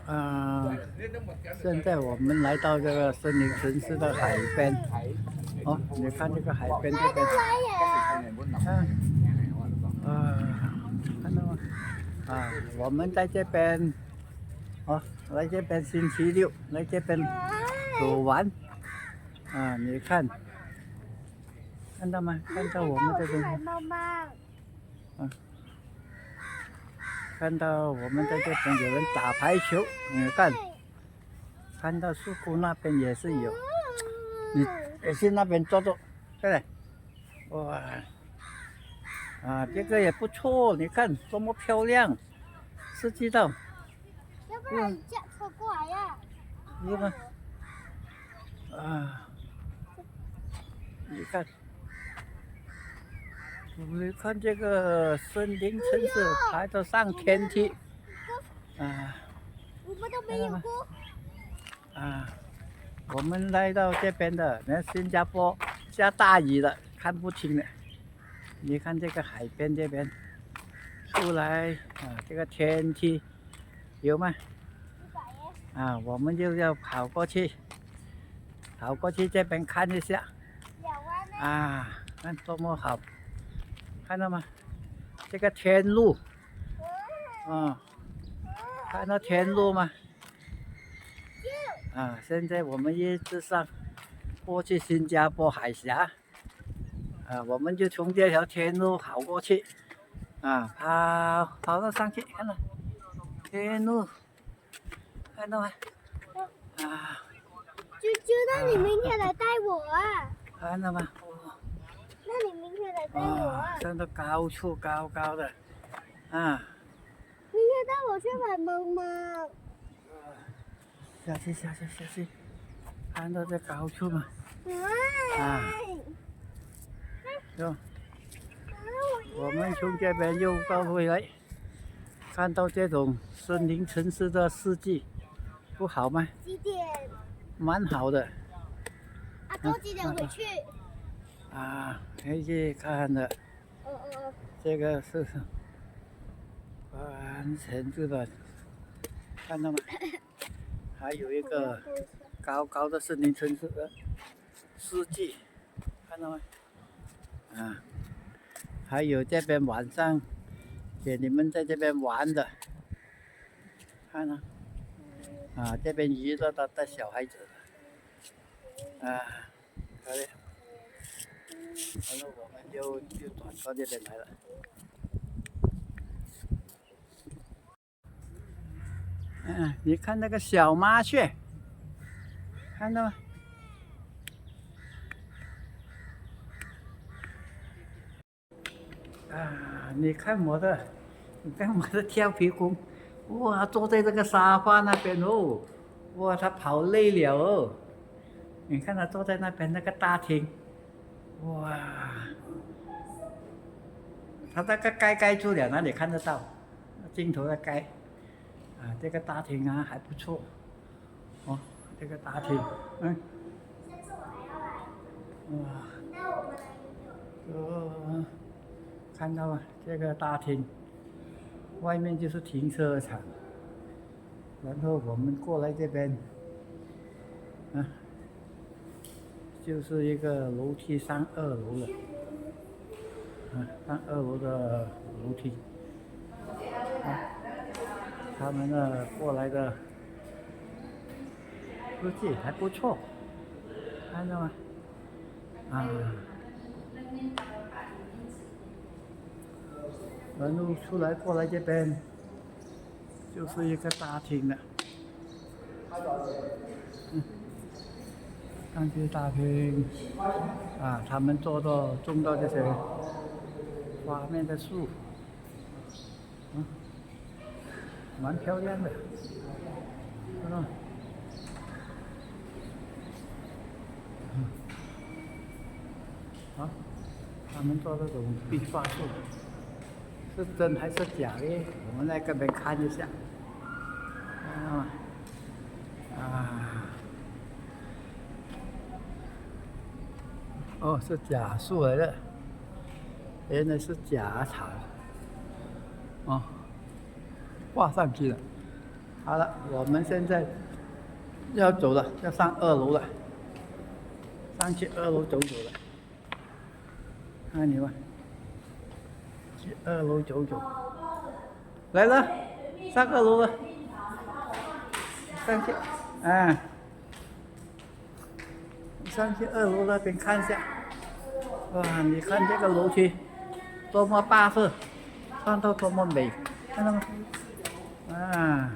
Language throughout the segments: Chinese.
啊，现在我们来到这个森林城市的海边。哦，你看这个海边这边，看到吗？啊，我们在这边，哦，来这边星期六来这边走玩。啊，你看，看到吗？看到我们这边。啊，看到我们在这边有人打排球，你看。看到树库那边也是有，你也去那边坐坐，对不对？哇，啊，这个也不错，你看多么漂亮，是知道。要不然你驾车过来呀？是吗？啊，你看，你看这个森林城市还得上天梯，啊，我们都没有过。啊。我们来到这边的，那新加坡下大雨了，看不清了。你看这个海边这边，出来啊，这个天梯有吗？啊，我们就要跑过去这边看一下。啊，看多么好，看到吗？这个天路，啊，看到天路吗？啊，现在我们一直上过去新加坡海峡，啊，我们就从这条天路跑过去，啊，跑到上去，看到天路，看到吗？啊，啾啾，那你明天来带我啊？看到吗？那你明天来带我啊？上到高处高高的，啊。明天带我去买萌萌。下去，看到这高处吗？啊，哟，我们从这边又到回来，看到这种森林城市的四季，不好吗？几点？蛮好的。阿公几点回去？啊，可以去看的。这个是完全日本，看到吗？还有一个高高的森林城市的四季，看到吗？啊，还有这边晚上给你们在这边玩的，看到？啊，这边娱乐的带小孩子，啊，好嘞，然后我们就转到这边来了。你看那个小麻雀，看到吗？啊，你看我的跳皮公，哇，坐在这个沙发那边哦，哇，他跑累了哦。你看他坐在那边那个大厅，哇，他那个盖住了，哪里看得到？镜头在盖。啊，这个大厅啊还不错，哦，这个大厅，哇，看到吗？这个大厅，外面就是停车场，然后我们过来这边，啊，就是一个楼梯上2楼了，上2楼的楼梯，他们呢过来的估计还不错，看到吗？啊，然后出来过来这边就是一个大厅了，看这大厅，啊，他们种到这些花面的树，蛮漂亮的，啊，他们做这种壁画树，是真还是假的？我们来这边看一下。哦，是假树来的，原来是假草，哦，挂上去了，好了，我们现在要走了，要上2楼了，上去2楼走走了。看你们，去2楼走走。来了，上2楼了，上去，啊，上去2楼那边看一下。哇，你看这个楼梯多么巴适，看到多么美，看到吗？啊，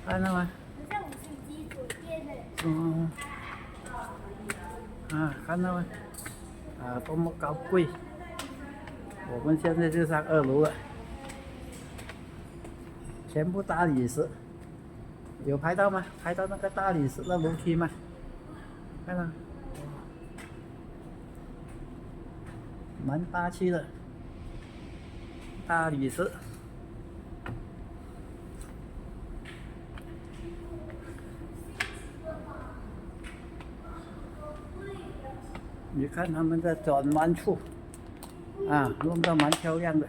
看到吗？好像50级酒店呢。嗯，啊，看到吗？啊，多么高贵！我们现在就上2楼了，全部大理石，有拍到吗？拍到那个大理石的楼梯吗？看到，蛮霸气的，大理石。你看他们的转弯处，啊，弄得蛮漂亮的，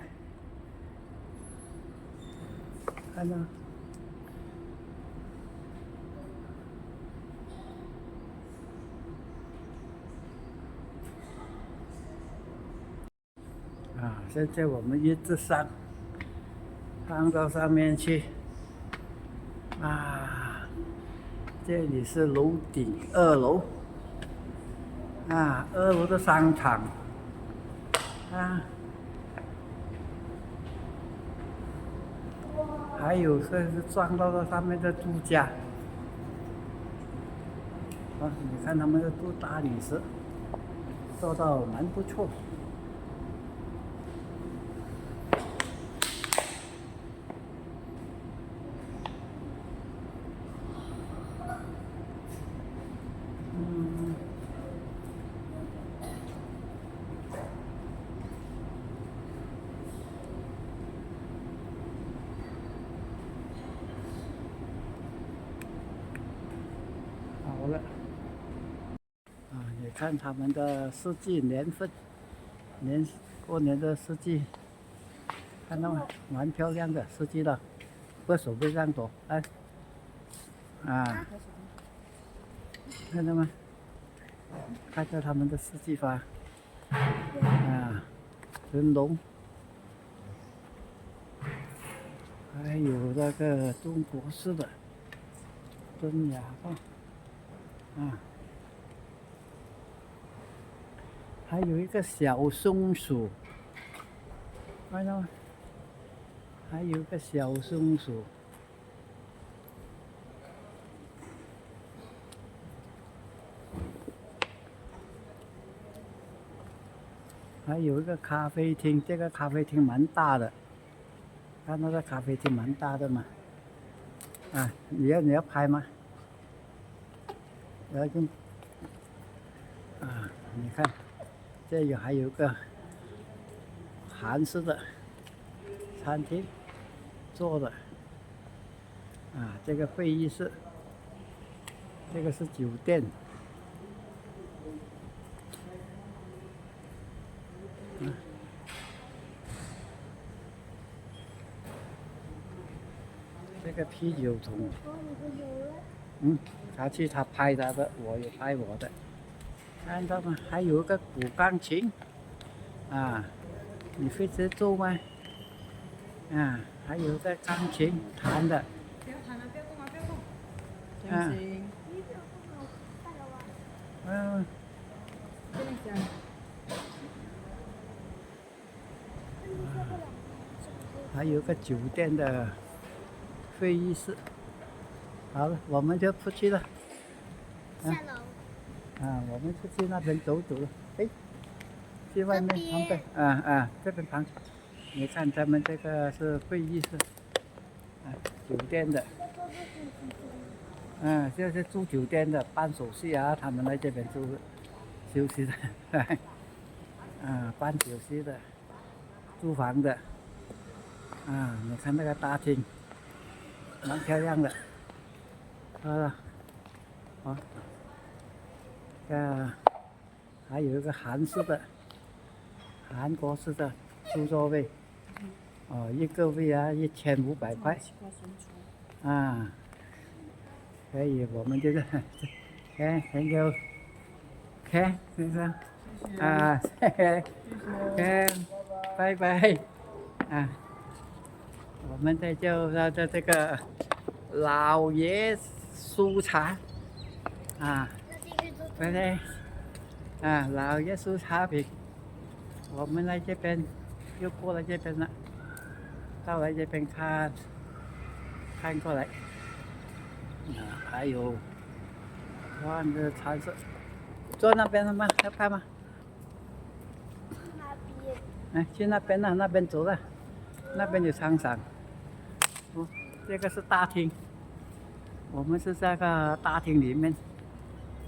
看到？啊，现在我们一直上到上面去，啊，这里是楼顶2楼，啊，2楼的商场，啊，还有个是撞到了上面的住家，啊，你看他们的做大理石，做到蛮不错。好了，啊，你看他们的四季年份，过年的四季，看到吗？蛮漂亮的四季的，不手背上走，哎，啊，看到吗？看到他们的四季花，啊，灯笼，还有那个中国式的真雅放，啊，还有一个小松鼠，看到吗？还有一个小松鼠。还有一个咖啡厅，这个咖啡厅蛮大的，看那个咖啡厅蛮大的嘛。啊，你要拍吗？然后就啊，你看，这里还有个韩式的餐厅做的，啊，这个会议室，这个是酒店。这个啤酒桶，他拍他的，我也拍我的，看到吗？还有个古钢琴，啊，你会知奏吗？啊，还有个钢琴弹的，不要弹了，不要动啊，不要动。啊行行，嗯，跟你讲，还有个酒店的会议室。好了，我们就出去了。下楼。啊，我们出去那边走走了。哎，去外面这边旁边，这边旁，你看咱们这个是会议室，啊，酒店的，就是住酒店的，办手续啊，他们来这边住休息的，办手续的，租房的，啊，你看那个大厅，蛮漂亮的，还有一个韩国式的书桌位，哦，一个月啊1500块啊，可以，我们这个，OK， thank you，OK， 先生，啊，嘿嘿，OK，拜拜，啊，我们再就到这个老爷蔬茶，啊，拜拜，啊，老爷蔬茶饼，我们来这边，又过来这边了，到来这边看过来，啊，还有换的茶色，坐那边了吗？要看吗？那边。哎，去那边了，那边走了，那边有商场。哦，这个是大厅，我们是在个大厅里面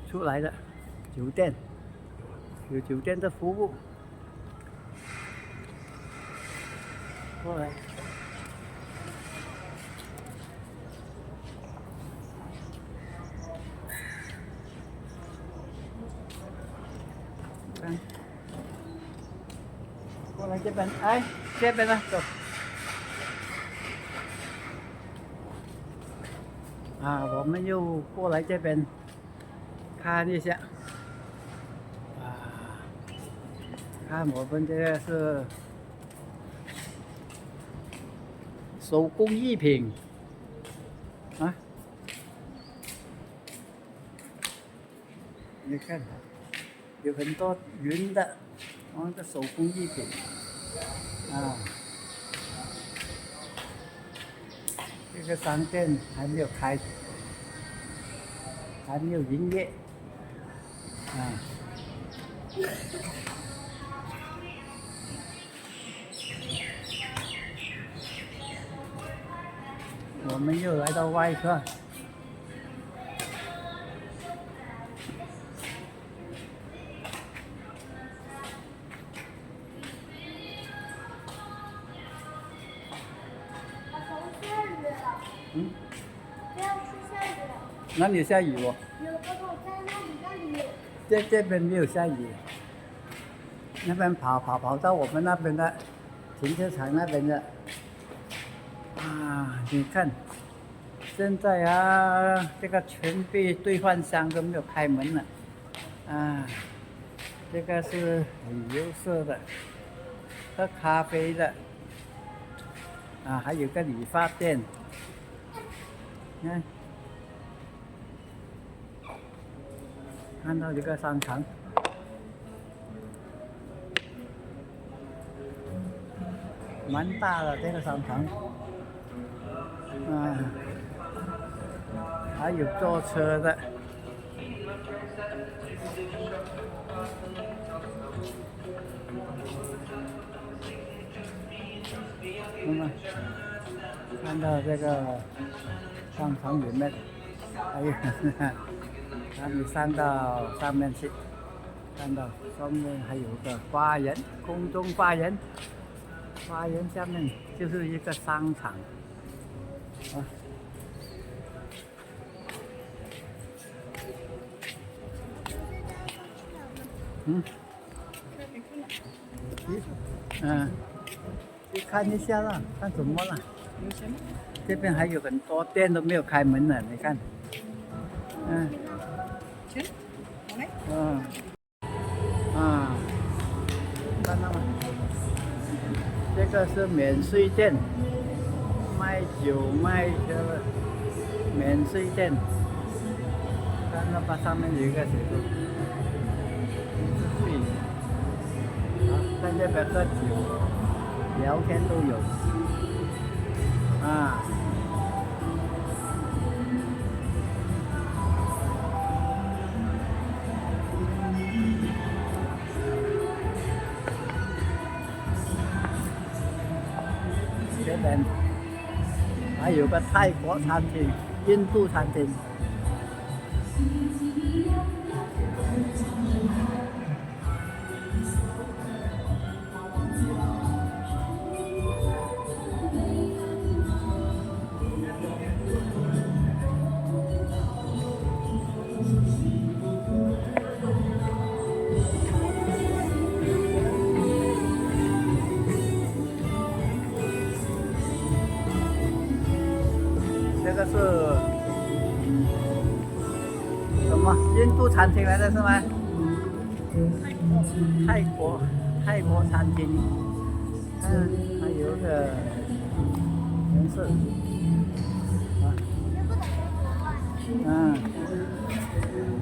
出来的酒店，有酒店的服务。过来。看，过来这边，哎，这边呢，走。啊，我们又过来这边看一下，啊，看我们这个是手工艺品，啊，你看，有很多云的，我们的手工艺品，啊。这个商店还没有开，还没有营业，啊，我们又来到外侧，嗯，不要去下雨了。哪里下雨哦？有哥哥在那里。这边没有下雨，那边跑到我们那边的停车场那边的，啊，你看，现在啊，这个全币兑换箱都没有开门了，啊，这个是旅游社的，喝咖啡的，啊，还有个理发店，看到这个商场。蛮大的这个商场，啊，还有坐车的，那么看到这个商场里面，还有，还没上到上面去，看到上面还有个花园，空中花园。花园下面就是一个商场，啊，嗯，去看一下了，看什么了？这边还有很多店都没有开门呢，你看，啊，看到吗？这个是免税店，卖酒卖的免税店，看到吧？上面有一个写着税，啊，在这边喝酒、聊天都有，啊。这边还有个泰国餐厅、印度餐厅。这个是什么印度餐厅来的是吗？泰国餐厅，还有个颜色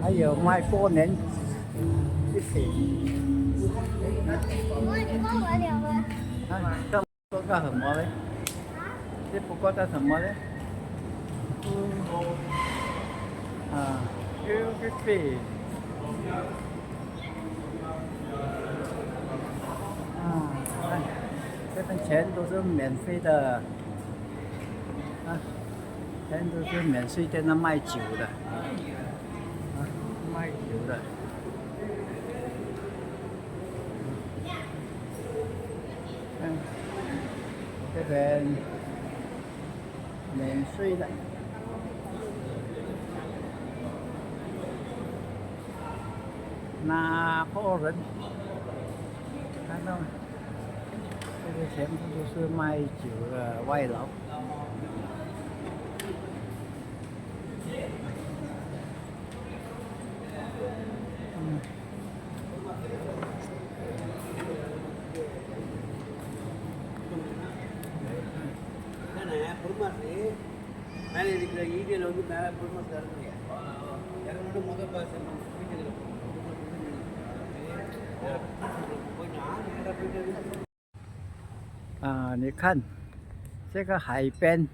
还有卖过年一起。我你跟我聊吧。这不过什么嘞？这不过叫什么嘞？Q50。看，这边全都是免费的，全都是免税店的卖酒的，卖酒的。这边免税的。拿破仑，看到吗？这个全部都是卖酒的外劳。மேலே இருக்கிற ஈடியில் வந்து மேலே பொறுமை தரணும் இறங்கணும் முதல் பாஸ்你看这个海边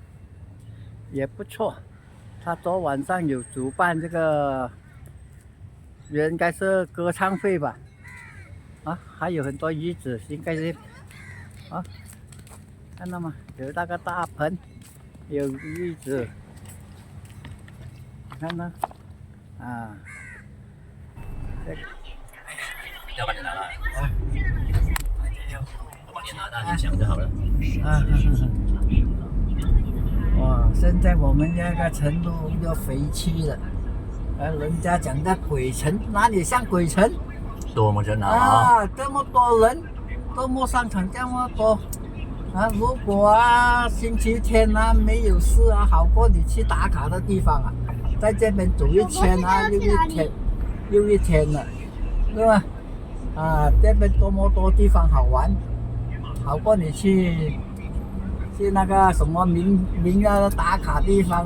也不错，他昨晚上有主办这个，应该是歌唱会吧？还有很多椅子，应该是看到吗？有那个大盆，有椅子，你看到这个。要把你拿了，我帮你拿着，你想就好了。哇！现在我们那个成都要回去了，人家讲的鬼城，哪里像鬼城？多么热闹啊！这么多人，周末商场这么多如果星期天没有事好过你去打卡的地方在这边走一圈又一天了，对吧？这边多么多地方好玩，好过你去那个什么名的打卡地方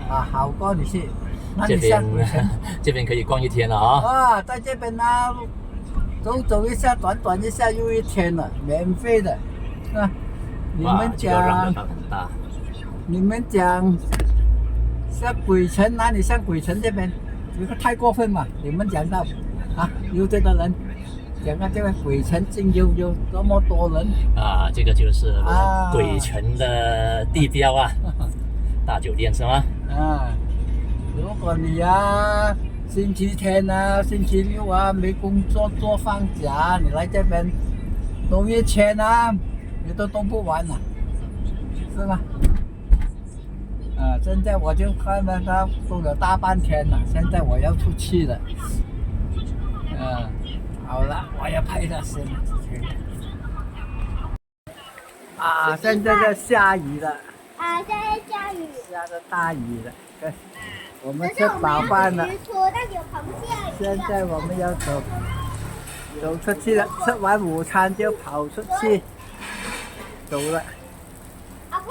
好过你去。那你像鬼城这边可以逛一天了啊！在这边走一下，短一下又一天了，免费的。你们讲像鬼城，哪里像鬼城这边？这个太过分嘛！你们讲到有这个人。讲到这个鬼城竟有这么多人这个就是鬼城的地标大酒店是吗？如果你星期天星期六没工作做放假，你来这边兜一圈你都兜不完了，是吧？现在我就看到他兜了大半天了，现在我要出去了。好了，我要拍个视频。现在在下雨了。现在下雨。下着大雨了。我们吃饱饭了。现在我们要走出去了，吃完午餐就跑出去走了。他根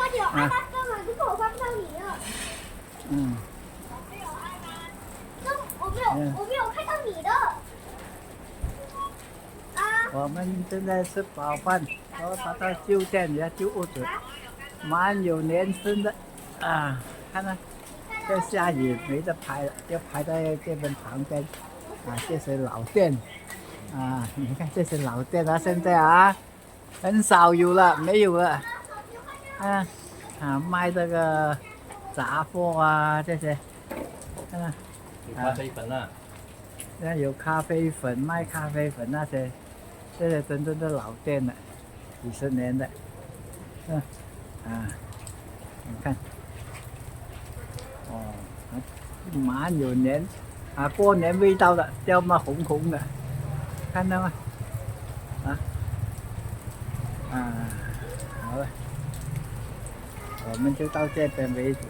本就跟我看不到你了。我没有看到你的。我们现在吃饱饭，然后跑到旧店里旧屋子，蛮有年份的看到这下雨没得拍了，就拍在这边旁边这些老店你看这些老店现在很少有了，没有了卖这个杂货这些有咖啡粉有咖啡粉，卖咖啡粉那些。这些真正的老店了，几十年的，你看，蛮有年过年味道的，叫嘛红红的，看到吗？好了，我们就到这边为止。